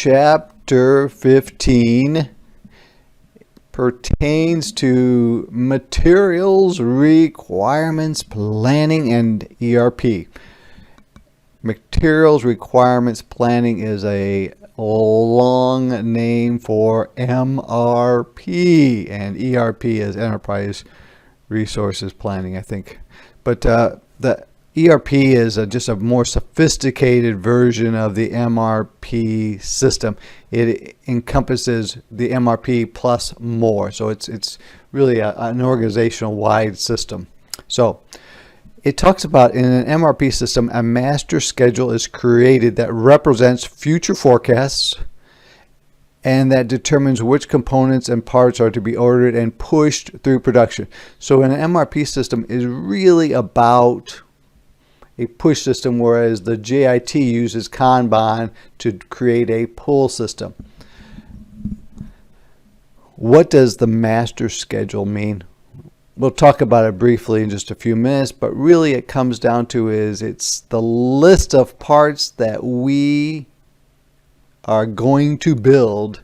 Chapter 15 pertains to materials requirements planning and ERP. Materials requirements planning is a long name for MRP, and ERP is enterprise resources planning, I think. But the ERP is just a more sophisticated version of the MRP system. It encompasses the MRP plus more. So it's really an organizational-wide system. So it talks about, in an MRP system, a master schedule is created that represents future forecasts and that determines which components and parts are to be ordered and pushed through production. So an MRP system is really about a push system, whereas the JIT uses Kanban to create a pull system. What does the master schedule mean? We'll talk about it briefly in just a few minutes, but really it comes down to it's the list of parts that we are going to build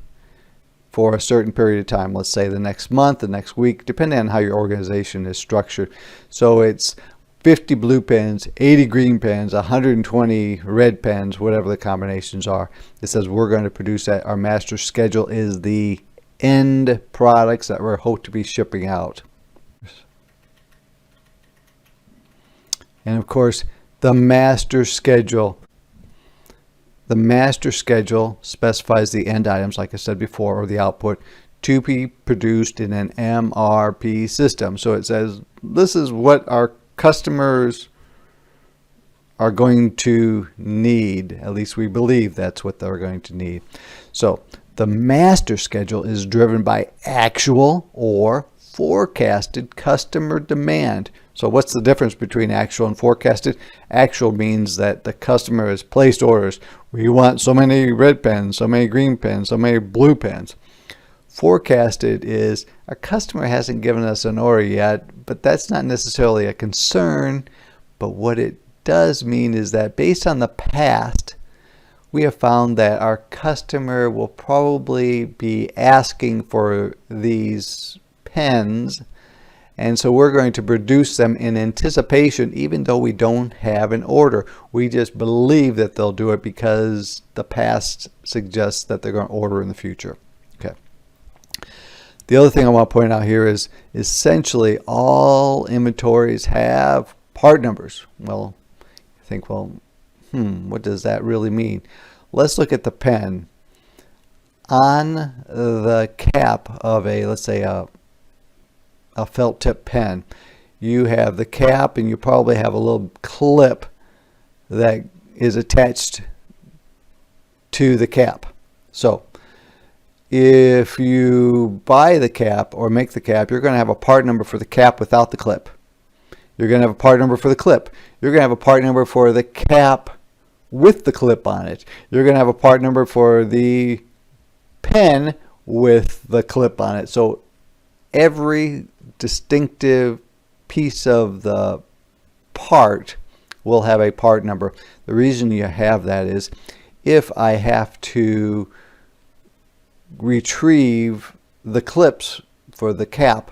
for a certain period of time. Let's say the next month, the next week, depending on how your organization is structured. So it's 50 blue pens, 80 green pens, 120 red pens, whatever the combinations are. It says we're going to produce that. Our master schedule is the end products that we're hoped to be shipping out. And of course, the master schedule. The master schedule specifies the end items, like I said before, or the output, to be produced in an MRP system. So it says this is what our customers are going to need. At least we believe that's what they're going to need. So the master schedule is driven by actual or forecasted customer demand. So what's the difference between actual and forecasted? Actual means that the customer has placed orders. We want so many red pens, so many green pens, so many blue pens. Forecasted is our customer hasn't given us an order yet, but that's not necessarily a concern. But what it does mean is that based on the past, we have found that our customer will probably be asking for these pens, and so we're going to produce them in anticipation, even though we don't have an order. We just believe that they'll do it because the past suggests that they're going to order in the future. Okay. The other thing I want to point out here is essentially all inventories have part numbers. Well, I think, what does that really mean? Let's look at the pen. On the cap of let's say a felt tip pen, you have the cap and you probably have a little clip that is attached to the cap. So if you buy the cap or make the cap, you're going to have a part number for the cap without the clip. You're going to have a part number for the clip. You're going to have a part number for the cap with the clip on it. You're going to have a part number for the pen with the clip on it. So every distinctive piece of the part will have a part number. The reason you have that is if I have to retrieve the clips for the cap,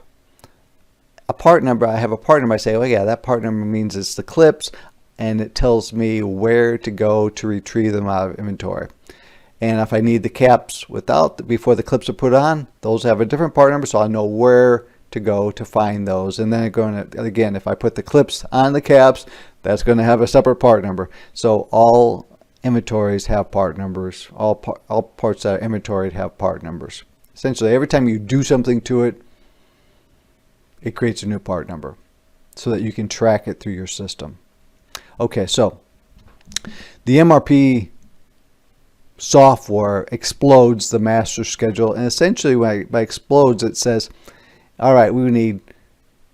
a part number, I have a part number, I say, oh yeah, that part number means it's the clips, and it tells me where to go to retrieve them out of inventory. And if I need the caps before the clips are put on, those have a different part number, so I know where to go to find those. And then again, if I put the clips on the caps, that's going to have a separate part number. So all inventories have part numbers. All parts that are inventoried have part numbers. Essentially, every time you do something to it, it creates a new part number so that you can track it through your system. Okay, so the MRP software explodes the master schedule, and essentially by explodes it says, all right, we need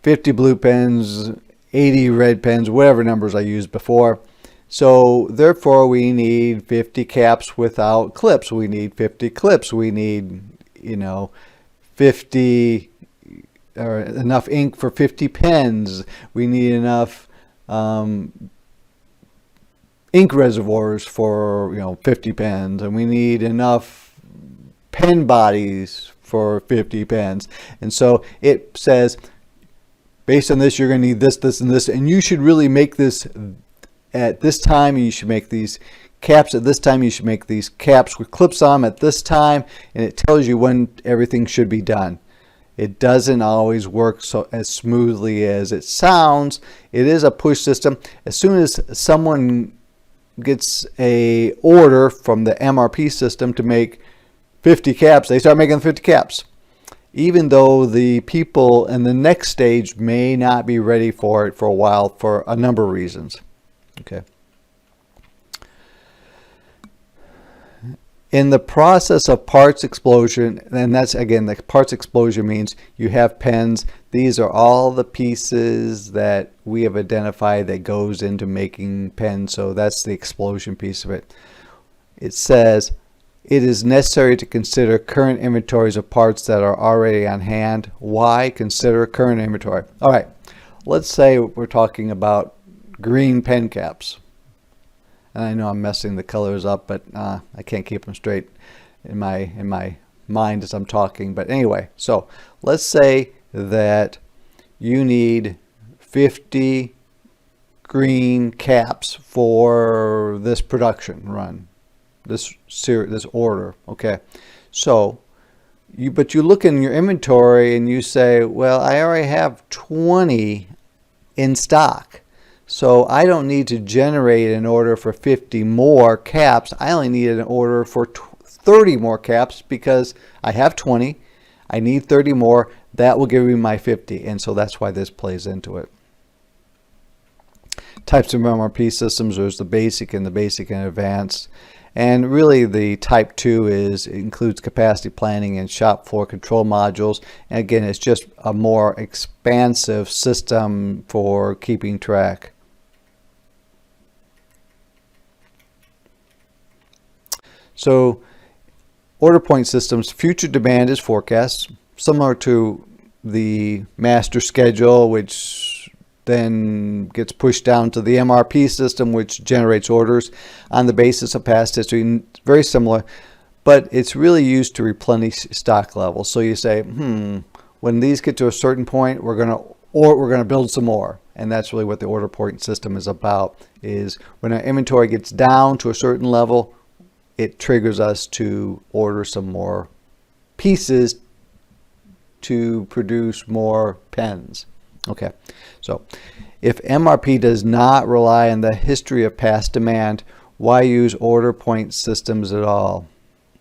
50 blue pens, 80 red pens, whatever numbers I used before. So therefore we need 50 caps without clips. We need 50 clips. We need, 50 or enough ink for 50 pens. We need enough ink reservoirs for 50 pens, and we need enough pen bodies for 50 pens. And so it says, based on this, you're going to need this, this, and this, and you should really make this at this time. You should make these caps at this time. You should make these caps with clips on them at this time, and it tells you when everything should be done. It doesn't always work as smoothly as it sounds. It is a push system. As soon as someone gets a order from the MRP system to make 50 caps, they start making 50 caps, even though the people in the next stage may not be ready for it for a while for a number of reasons. Okay. In the process of parts explosion, and that's again, the parts explosion means you have pens. These are all the pieces that we have identified that goes into making pens. So that's the explosion piece of it. It says it is necessary to consider current inventories of parts that are already on hand. Why consider current inventory? All right, let's say we're talking about green pen caps. And I know I'm messing the colors up, but I can't keep them straight in my mind as I'm talking. But anyway, so let's say that you need 50 green caps for this production run, this order. Okay, so you look in your inventory and you say, well, I already have 20 in stock. So I don't need to generate an order for 50 more caps. I only need an order for 30 more caps because I have 20. I need 30 more. That will give me my 50. And so that's why this plays into it. Types of MRP systems, there's the basic and advanced. And really the type 2 includes capacity planning and shop floor control modules. And again, it's just a more expansive system for keeping track. So order point systems, future demand is forecast, similar to the master schedule, which then gets pushed down to the MRP system, which generates orders on the basis of past history. Very similar, but it's really used to replenish stock levels. So you say, when these get to a certain point, we're going to build some more. And that's really what the order point system is about, is when our inventory gets down to a certain level, it triggers us to order some more pieces to produce more pens. Okay, so if MRP does not rely on the history of past demand, why use order point systems at all?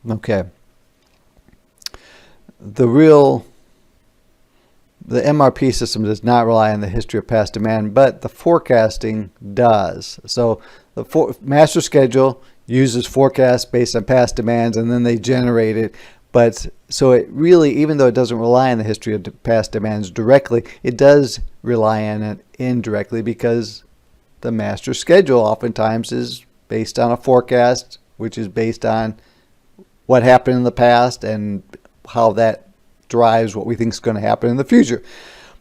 Okay, the MRP system does not rely on the history of past demand, but the forecasting does. So the master schedule uses forecasts based on past demands, and then they generate it. But so it really, even though it doesn't rely on the history of past demands directly, it does rely on it indirectly, because the master schedule oftentimes is based on a forecast, which is based on what happened in the past and how that drives what we think is going to happen in the future.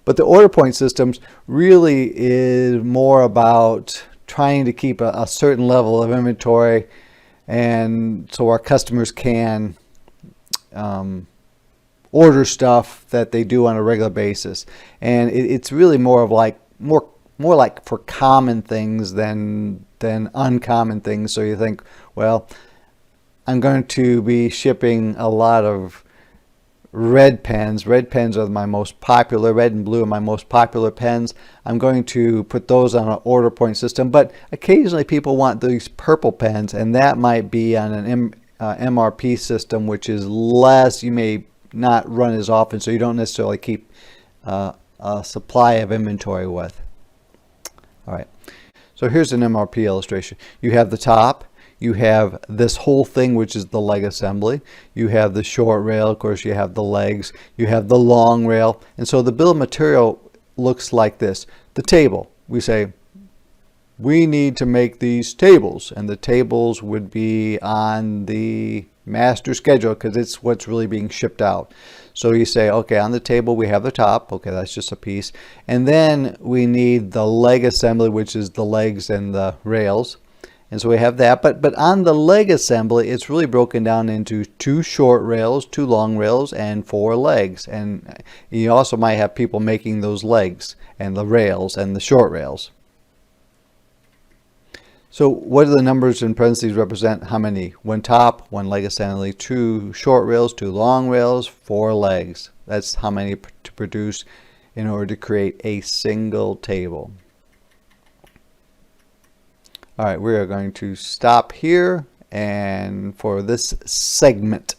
But the order point systems really is more about trying to keep a certain level of inventory, and so our customers can order stuff that they do on a regular basis. And it's really more of like more like for common things than uncommon things. So you think, well, I'm going to be shipping a lot of red pens. Red pens are my most popular. Red and blue are my most popular pens. I'm going to put those on an order point system. But occasionally people want these purple pens, and that might be on an MRP system, which is less. You may not run as often, so you don't necessarily keep a supply of inventory with. All right. So here's an MRP illustration. You have the top. You have this whole thing, which is the leg assembly. You have the short rail, of course, you have the legs, you have the long rail. And so the bill of material looks like this. The table, we say, we need to make these tables, and the tables would be on the master schedule because it's what's really being shipped out. So you say, okay, on the table we have the top, okay, that's just a piece. And then we need the leg assembly, which is the legs and the rails. And so we have that, but on the leg assembly, it's really broken down into 2 short rails, 2 long rails, and 4 legs. And you also might have people making those legs and the rails and the short rails. So what do the numbers in parentheses represent? How many? 1 top, 1 leg assembly, 2 short rails, 2 long rails, 4 legs. That's how many to produce in order to create a single table. All right, we are going to stop here and for this segment.